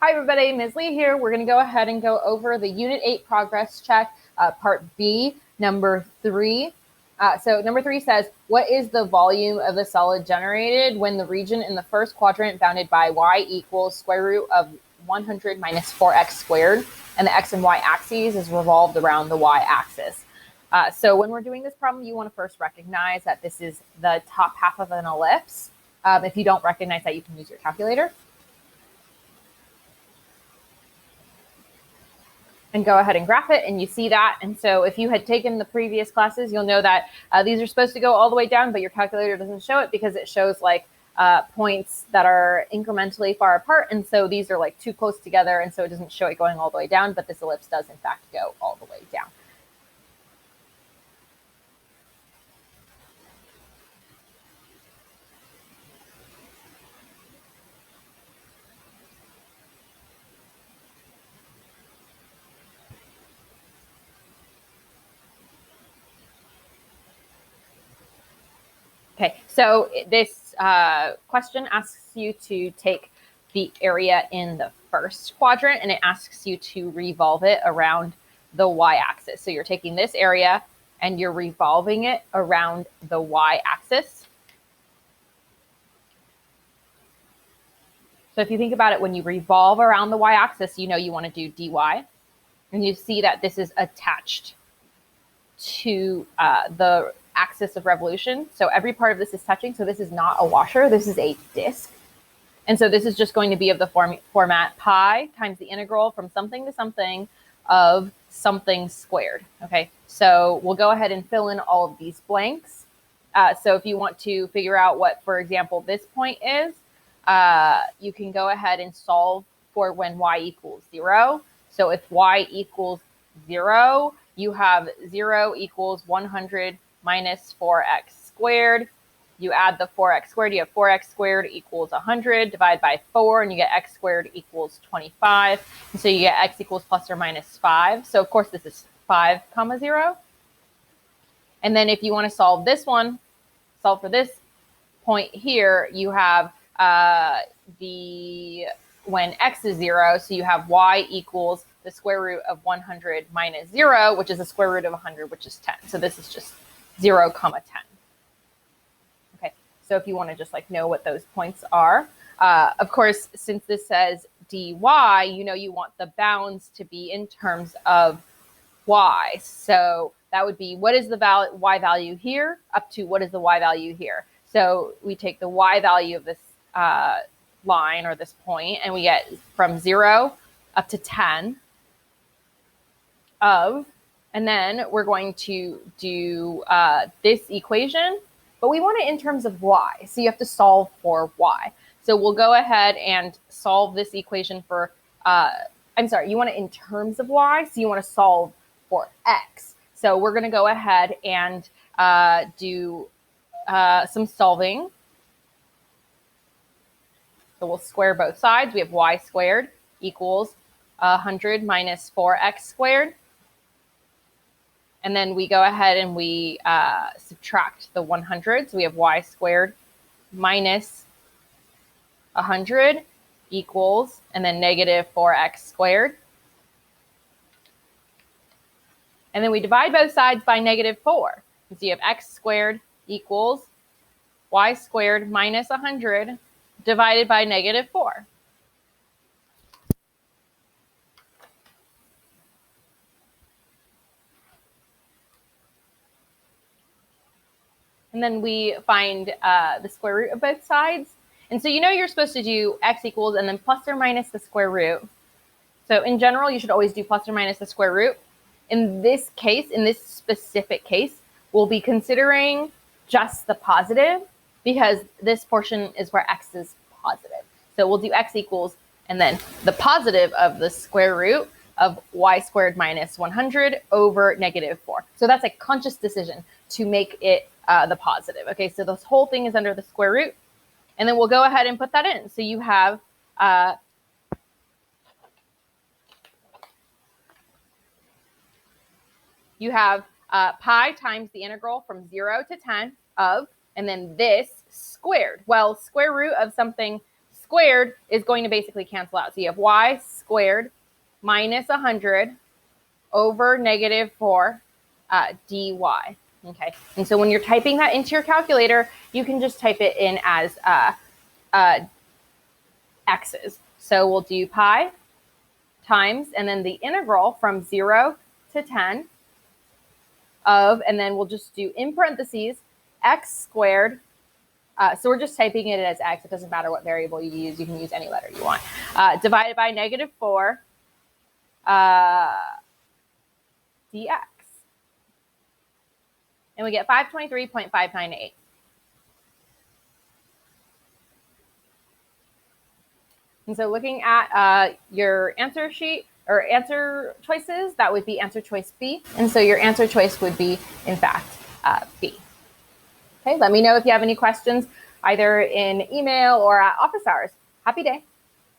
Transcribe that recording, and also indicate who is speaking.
Speaker 1: Hi everybody, Ms. Lee here. We're going to go ahead and go over the Unit 8 progress check, Part B, number 3. So number 3 says, what is the volume of the solid generated when the region in the first quadrant bounded by y equals square root of 100 minus 4x squared, and the x and y axes is revolved around the y axis? So when we're doing this problem, you want to first recognize that this is the top half of an ellipse. If you don't recognize that, you can use your calculator. And go ahead and graph it, and you see that. And so if you had taken the previous classes, you'll know that these are supposed to go all the way down, but your calculator doesn't show it because it shows like points that are incrementally far apart. And so these are like too close together, and so it doesn't show it going all the way down, but this ellipse does in fact go all the way down. Okay, so this question asks you to take the area in the first quadrant, and it asks you to revolve it around the y-axis. So you're taking this area and you're revolving it around the y-axis. So if you think about it, when you revolve around the y-axis, you know you want to do dy. And you see that this is attached to the axis of revolution. So every part of this is touching. So this is not a washer. This is a disk. And so this is just going to be of the format pi times the integral from something to something of something squared. Okay, so we'll go ahead and fill in all of these blanks. So if you want to figure out what, for example, this point is, you can go ahead and solve for when y equals 0. So if y equals 0, you have 0 equals 100 minus 4x squared. You add the 4x squared, you have 4x squared equals 100, divide by 4, and you get x squared equals 25. And so you get x equals plus or minus 5. So of course this is 5, 0. And then if you want to solve this one, solve for this point here, you have when x is 0, so you have y equals the square root of 100 minus 0, which is the square root of 100, which is 10. So this is just 0, 10. Okay, so if you want to just like know what those points are, of course, since this says dy, you know you want the bounds to be in terms of y. So that would be, what is the y value here up to what is the y value here? So we take the y value of this line or this point, and we get from 0 up to 10 of, and then we're going to do this equation, but we want it in terms of y. So you have to solve for y. So we'll go ahead and solve this equation for, I'm sorry, you want it in terms of y, so you want to solve for x. So we're going to go ahead and do some solving. So we'll square both sides. We have y squared equals 100 minus 4x squared. And then we go ahead and we subtract the 100. So we have y squared minus 100 equals, and then negative 4x squared. And then we divide both sides by negative 4. So you have x squared equals y squared minus 100 divided by negative 4. And then we find the square root of both sides. And so you know you're supposed to do x equals and then plus or minus the square root. So in general, you should always do plus or minus the square root. In this case, in this specific case, we'll be considering just the positive because this portion is where x is positive. So we'll do x equals and then the positive of the square root of y squared minus 100 over negative 4. So that's a conscious decision to make it the positive. Okay, so this whole thing is under the square root, and then we'll go ahead and put that in. So you have pi times the integral from 0 to 10 of, and then this squared. Well, square root of something squared is going to basically cancel out. So you have y squared minus 100 over negative 4 dy. Okay, and so when you're typing that into your calculator, you can just type it in as x's. So we'll do pi times, and then the integral from 0 to 10 of, and then we'll just do in parentheses, x squared. So we're just typing it as x. It doesn't matter what variable you use. You can use any letter you want. Divided by negative 4 dx. And we get 523.598. And so looking at your answer sheet or answer choices, that would be answer choice B. And so your answer choice would be, in fact, B. Okay, let me know if you have any questions, either in email or at office hours. Happy day.